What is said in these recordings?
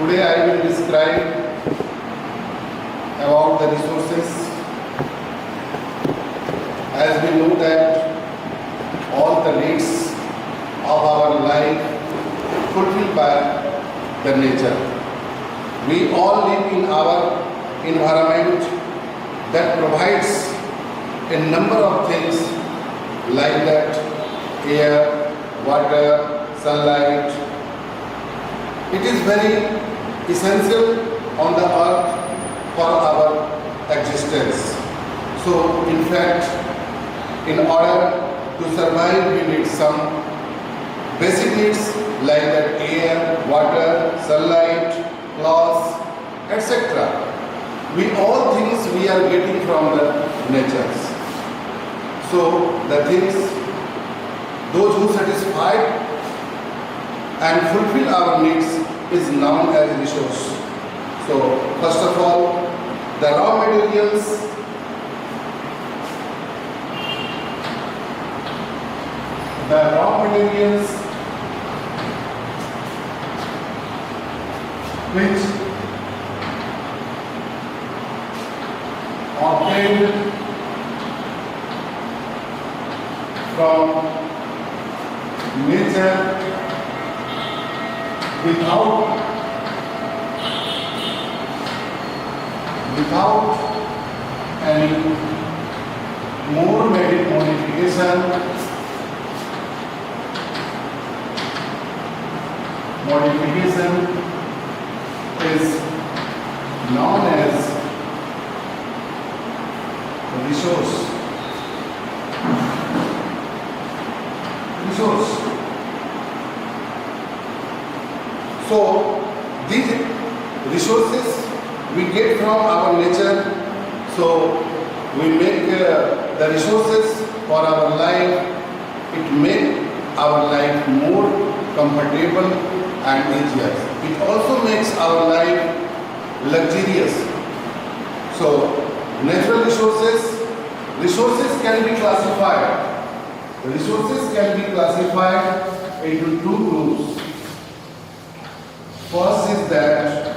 Today I will describe about the resources. As we know that all the needs of our life fulfilled by the nature. We all live in our environment that provides a number of things like that: air, water, sunlight. It is very essential on the earth for our existence. So in fact, in order to survive, we need some basic needs like that: air, water, sunlight, clothes, etc. All things we are getting from the nature. So the things, those who satisfy and fulfill our needs is known as resource. So first of all, the raw materials, which obtained from nature without any more modification is known as resource. So these resources we get from our nature. So we make the resources for our life. It makes our life more comfortable and easier. It also makes our life luxurious. So natural resources can be classified. Resources can be classified into two groups. First is that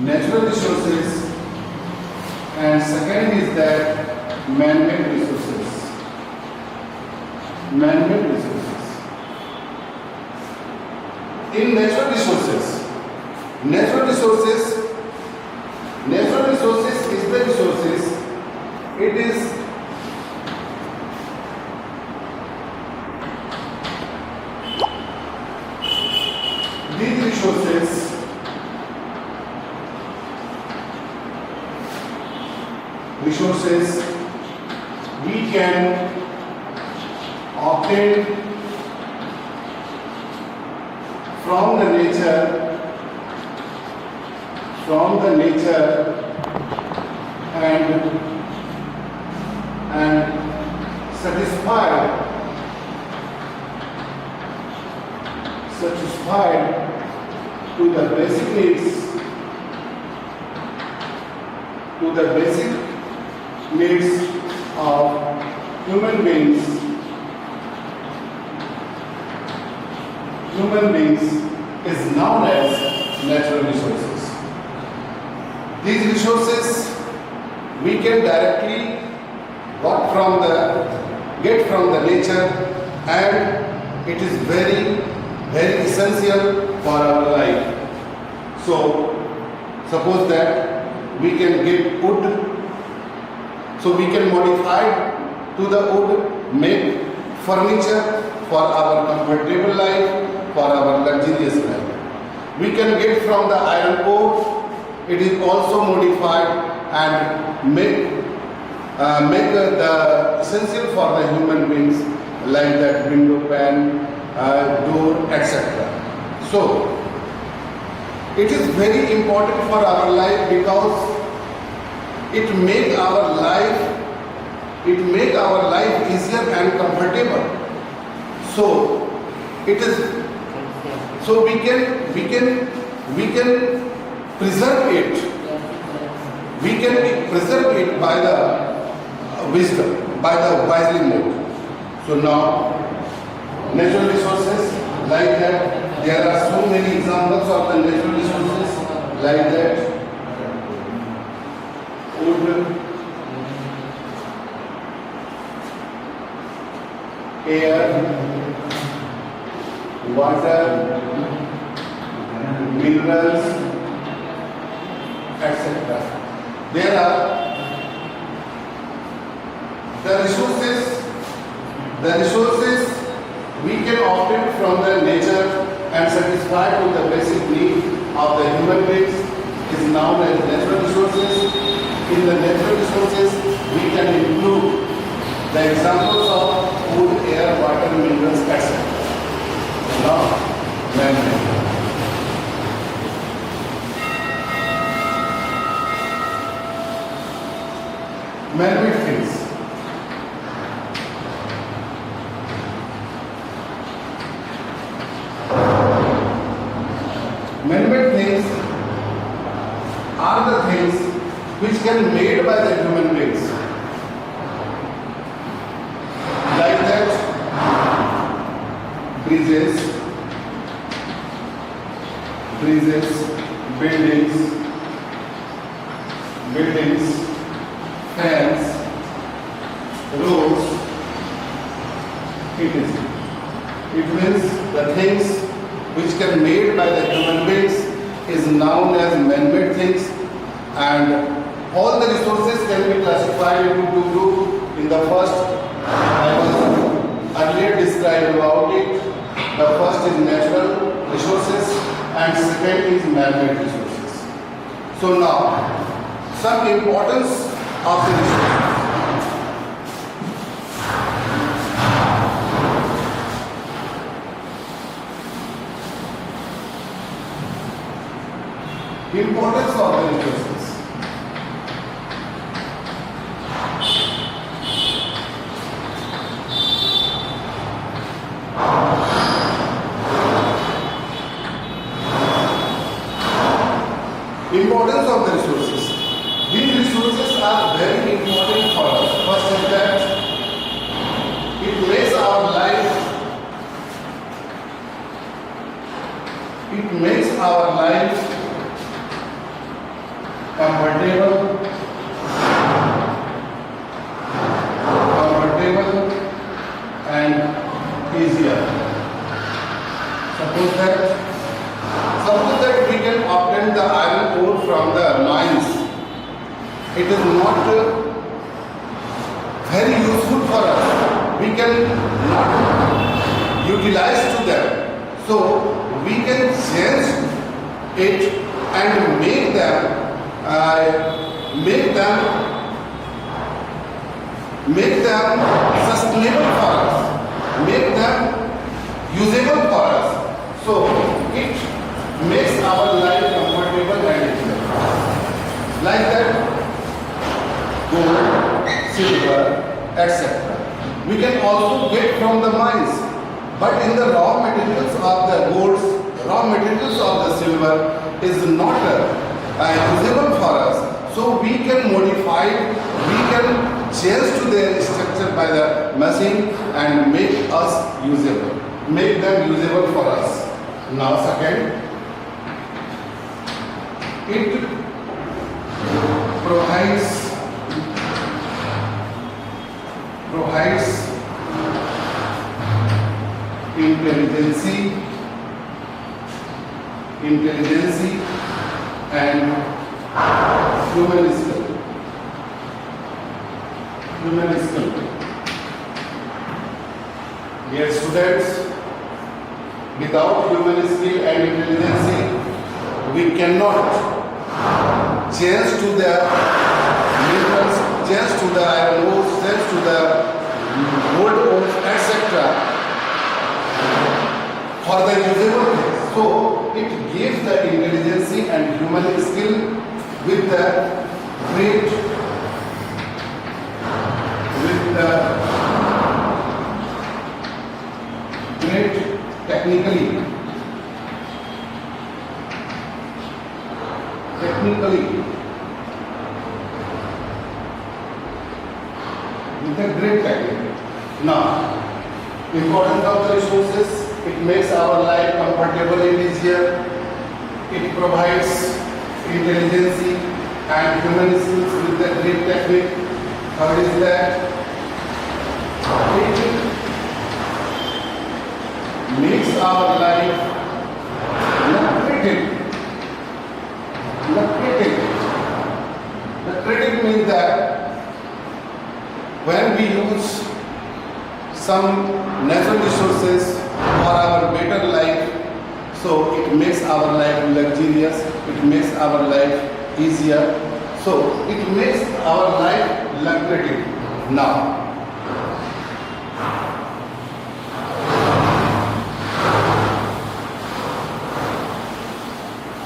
natural resources, and second is that man-made resources. In natural resources is the resources. It is these resources we can obtain from the nature and satisfied to the basic needs of human beings is known as natural resources. These resources we can directly get from the nature, and it is very, very essential for our life. So suppose that we can get wood, so we can modify to the wood, make furniture for our comfortable life, for our luxurious life. We can get from the iron ore, it is also modified and make the essential for the human beings like that window pane, door, etc. So it is very important for our life because it make our life easier and comfortable. So it is, so we can preserve it. We can preserve it by the wisdom, by the wisely mode. So now natural resources like that. There are so many examples of the natural resources like that. Wood, air, water, minerals, etc. There are the resources we can obtain from the nature and satisfy to the basic need of the human beings is known as natural resources. In the natural resources, we can include the examples of food, air, water, minerals, etc. Now, man-made. Man-made things. Man-made things are the things which can be made by the human beings. Like that, bridges, buildings, fans, roads, etc. It means the things which can be made by the human beings is known as man-made things, and all the resources can be classified into two groups. In the first, I was earlier described about it. The first is natural resources and second is man-made resources. So now, some importance of the resources. Importance of the resources. Importance of the resources. These resources are very important for us. First is that it makes our life comfortable and easier. Suppose that we can obtain the iron ore from the mines. It is not very useful for us. We can not utilize to them. So we can change it and make them sustainable for us, make them usable for us. So it makes our life comfortable and easier. Like that, gold, silver, etc. We can also get from the mines, but in the raw materials of the golds, raw materials of the silver is not usable for us. So we can modify it, we can change to their structure by the machine and make them usable for us. Now second, it provides intelligence and human skill. Dear students, without human skill and intelligence, we cannot change to the minerals, change to the iron ores, change to the gold ores, etc. for the usable things. So it gives the intelligence and human skill with the great technically with a great technique. Now Importance of the resources, it makes our life comfortable and easier. It provides intelligence and human skills with the great technique. Third is that it makes our life lucrative. Lucrative means that when we use some natural resources for our better life, so it makes our life luxurious, it makes our life easier, so it makes our life lucrative. Now,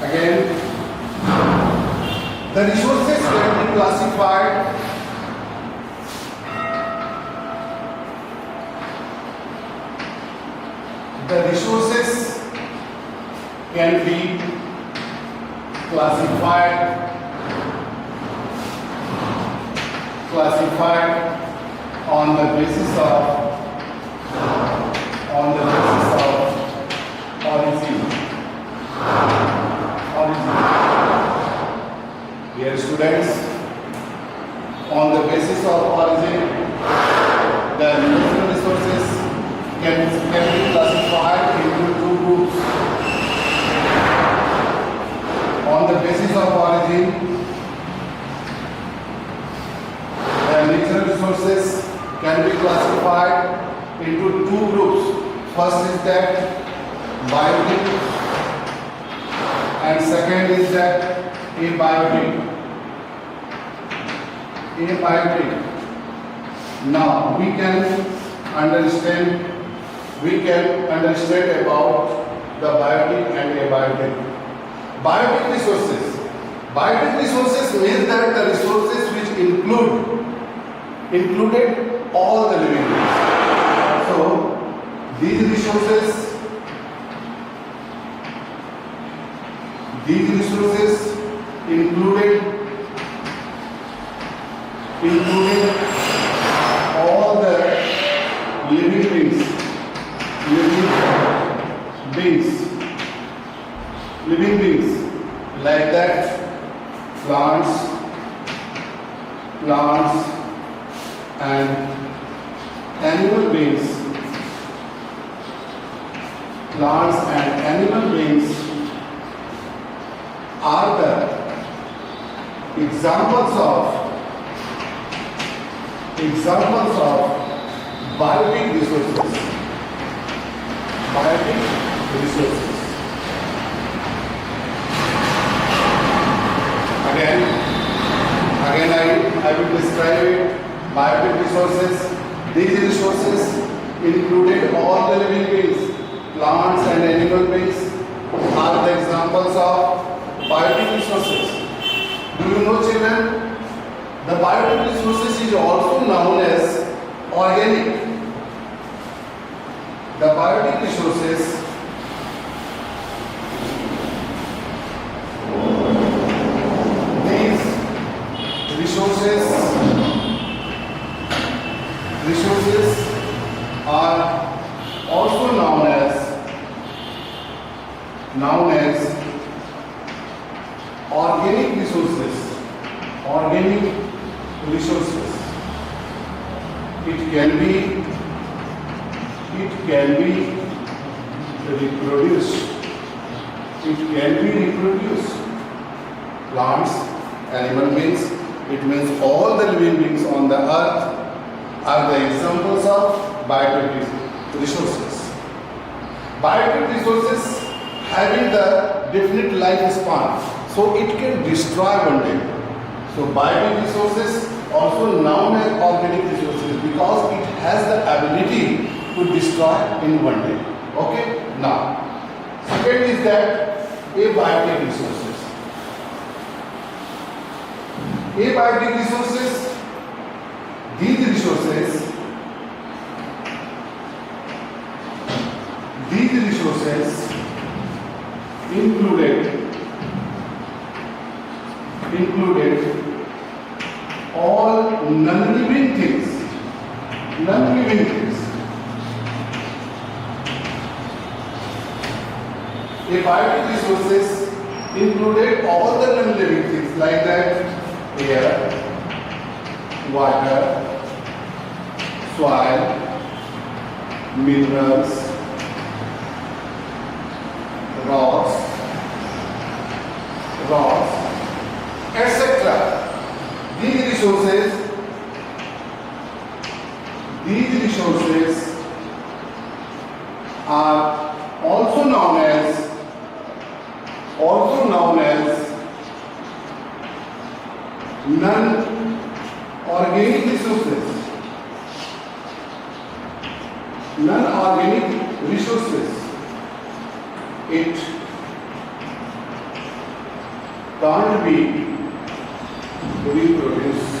again, the resources can be classified classified on the basis of origin. Dear students, on the basis of origin, the natural resources can be classified into two groups. On the basis of origin, the natural resources can be classified into two groups. First is that biotic, and second is that abiotic. Now we can understand about the biotic and abiotic. Biotic resources means that the resources which included all the living beings. So these resources included all the living beings, like that plants and animal beings. Plants and animal beings are the examples of biotic resources. Again I will describe it. Biotic resources. These resources included all the living beings, plants and animal beings are the examples of biotic resources. Do you know, children? The biotic resources is also known as organic. The biotic resources are also known as organic resources. It can be reproduced. Plants, animal beings, it means all the living beings on the earth are the examples of biotic resources. Biotic resources having the definite lifespan, so it can destroy one day. So biotic resources also known as organic resources because it has the ability to destroy in one day. Okay? Now, second is that abiotic resources. Abiotic resources, these resources included all non-living things Abiotic resources included all the non-living things like that: air, water, soil, minerals, rocks, etc. These resources are also known as non-organic resources. Non-organic resources. It can't be reproduced.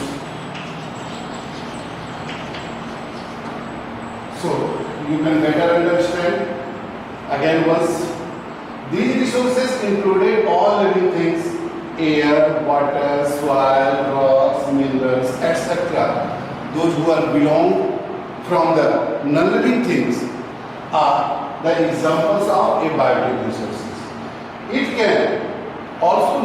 So you can better understand again once. These resources included all living things: air, water, soil, rocks, minerals, etc. Those who are belong from the non-living things are the examples of abiotic resources. It can also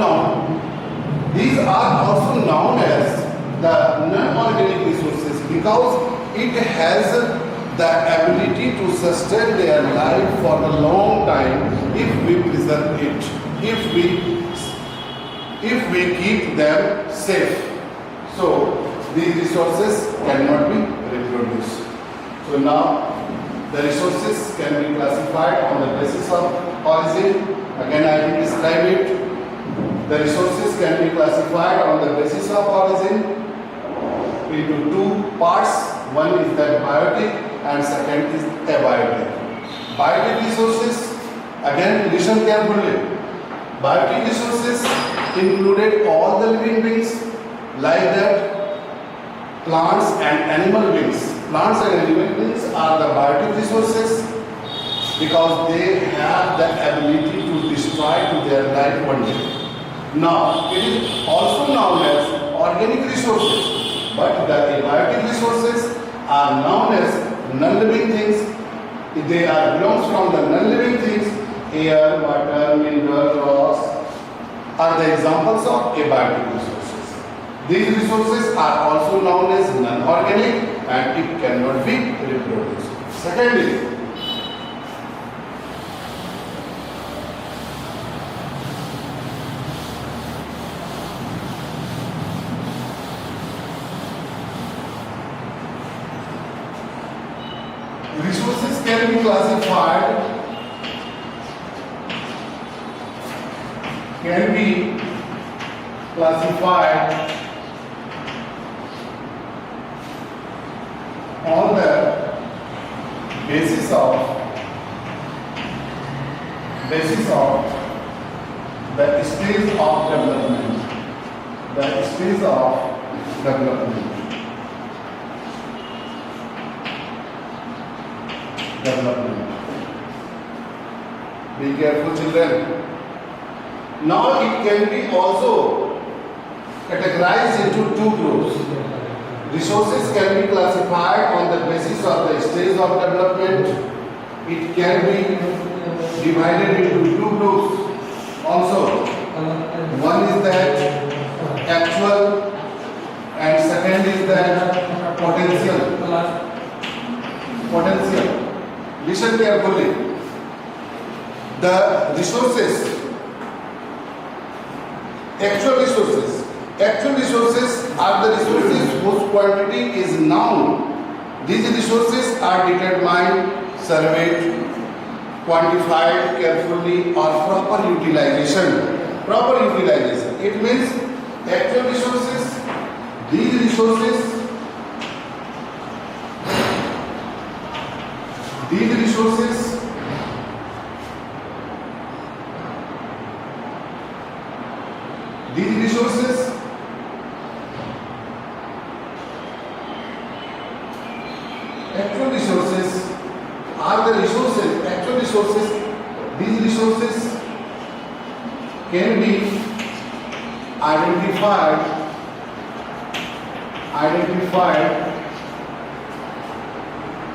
these are also known as the non-organic resources because it has the ability to sustain their life for a long time if we preserve it, if we keep them safe. So these resources cannot be reproduced. So now the resources can be classified on the basis of origin. Again I will describe it. The resources can be classified on the basis of origin into two parts. One is the biotic and second is abiotic. Biotic resources, again listen carefully. Biotic resources included all the living beings like that plants and animal beings. Plants and animal beings are the biotic resources because they have the ability to destroy to their life one day. Now, it is also known as organic resources, but the abiotic resources are known as non-living things. They are belongs from the non-living things. Air, water, mineral, rocks are the examples of abiotic resources. These resources are also known as non-organic and it cannot be reproduced. Secondly, resources can be classified on the basis of the stage of development. Be careful, children. Now it can be also categorized into two groups. Resources can be classified on the basis of the stage of development. It can be divided into two groups also. One is that actual and second is that potential. Listen carefully. The resources, actual resources are the resources whose quantity is known. These resources are determined, surveyed, quantified carefully or proper utilization. It means actual resources, these resources actual resources are the resources, actual resources, these resources can be identified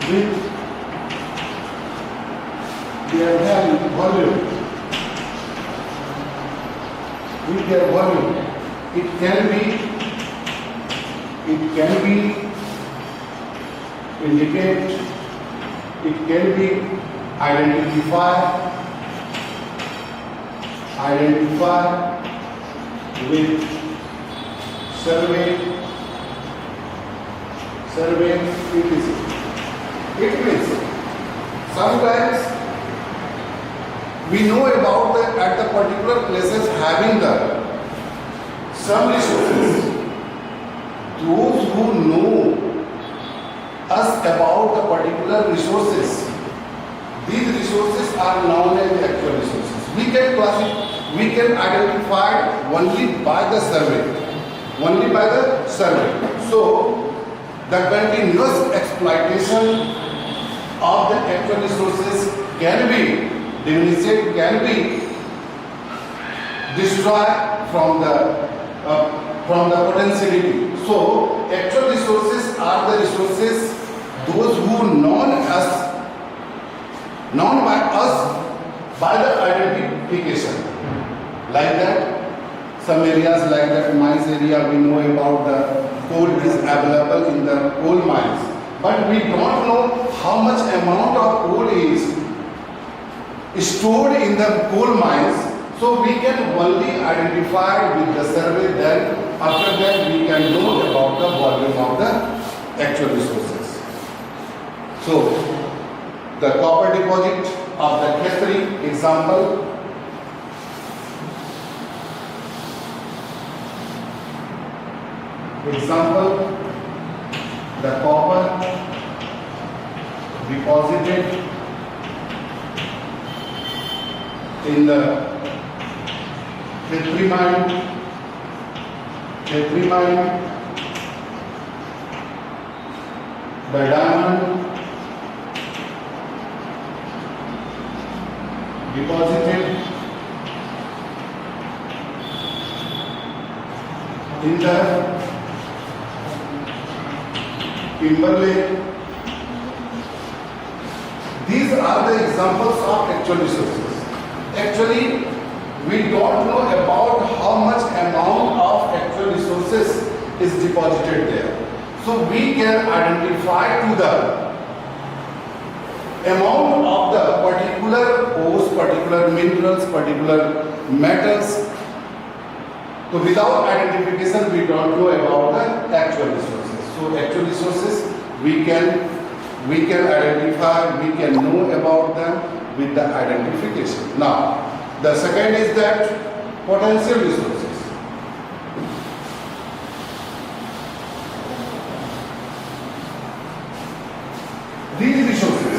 with their volume. with their volume. It can be indicate, it can be identify with survey etc. It means sometimes we know about the at the particular places having the some resources. Those who know us about the particular resources, these resources are known as the actual resources. We can classify, we can identify only by the survey. So the continuous exploitation of the actual resources can be diminished, can be destroyed from the potentiality. So actual resources are the resources those who known by us by the identification. Like that, some areas like that mines area, we know about the coal is available in the coal mines, but we don't know how much amount of coal is stored in the coal mines. So we can only identify with the survey, then after that we can know about the volume of the actual resources. So the copper deposit of the Khetri example, the copper deposited in the Khetri mine, the diamond deposited in the Kimberley. These are the examples of actual resources. Actually, we don't know about how much amount of actual resources is deposited there. So we can identify to the amount of the particular ores, particular minerals, particular metals. So without identification, we don't know about the actual resources. So actual resources, we can identify, we can know about them with the identification. Now, the second is that potential resources. These resources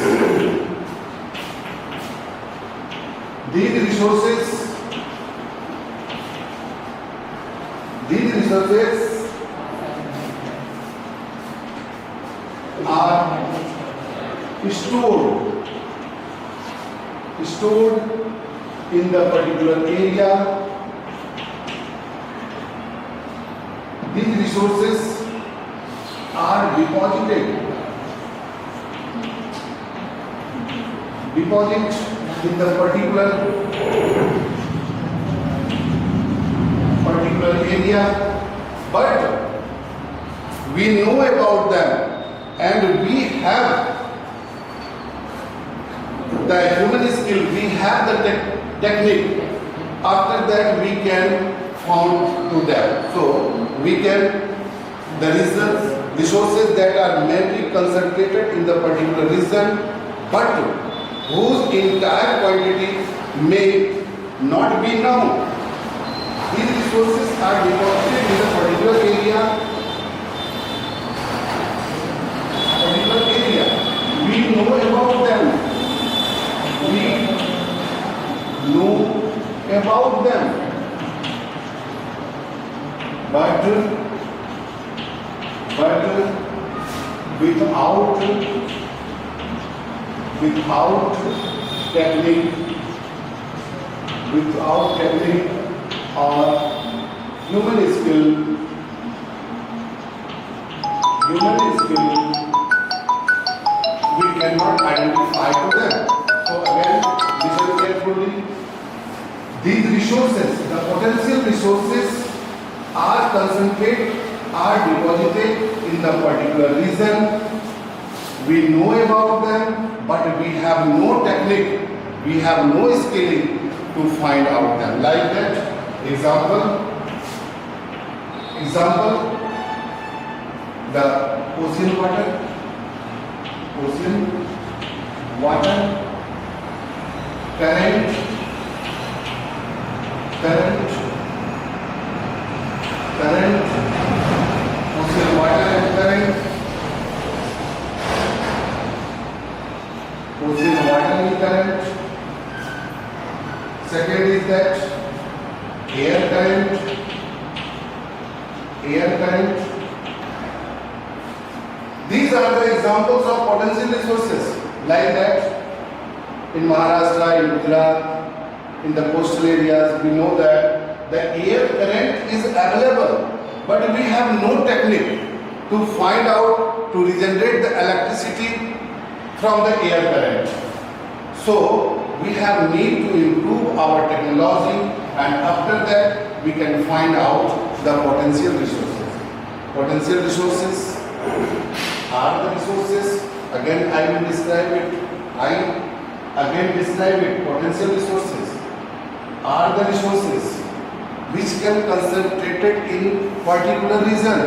are stored in the particular area. These resources are deposited in the particular area, but we know about them and we have the human skill, we have the technique. After that we can found to them. So we can, the resources that are mainly concentrated in the particular region, but whose entire quantity may not be known. These resources are deposited in a particular area. We know about them. But without technique or human skill, we cannot identify to them. So again, listen carefully. These resources, the potential resources are concentrated, are deposited in the particular region. We know about them, but we have no technique, we have no skilling to find out them. Like that, example, the ocean water, current, ocean water and current, ocean water and current. Second is that air current. These are the examples of potential resources. Like that, in Maharashtra, in Gujarat, in the coastal areas, we know that the air current is available, but we have no technique to find out, to regenerate the electricity from the air current. So we have need to improve our technology, and after that we can find out the potential resources. Potential resources are the resources, again I will describe it, potential resources are the resources which can concentrated in particular region.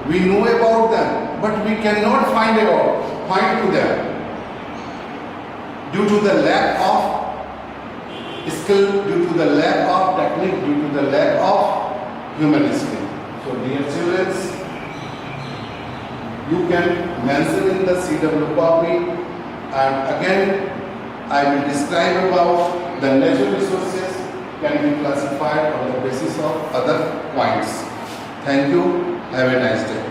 We know about them, but we cannot find to them due to the lack of skill, due to the lack of technique, due to the lack of human skill. So dear children, you can mention in the CW copy, and again I will describe about the natural resources can be classified on the basis of other points. Thank you. Have a nice day.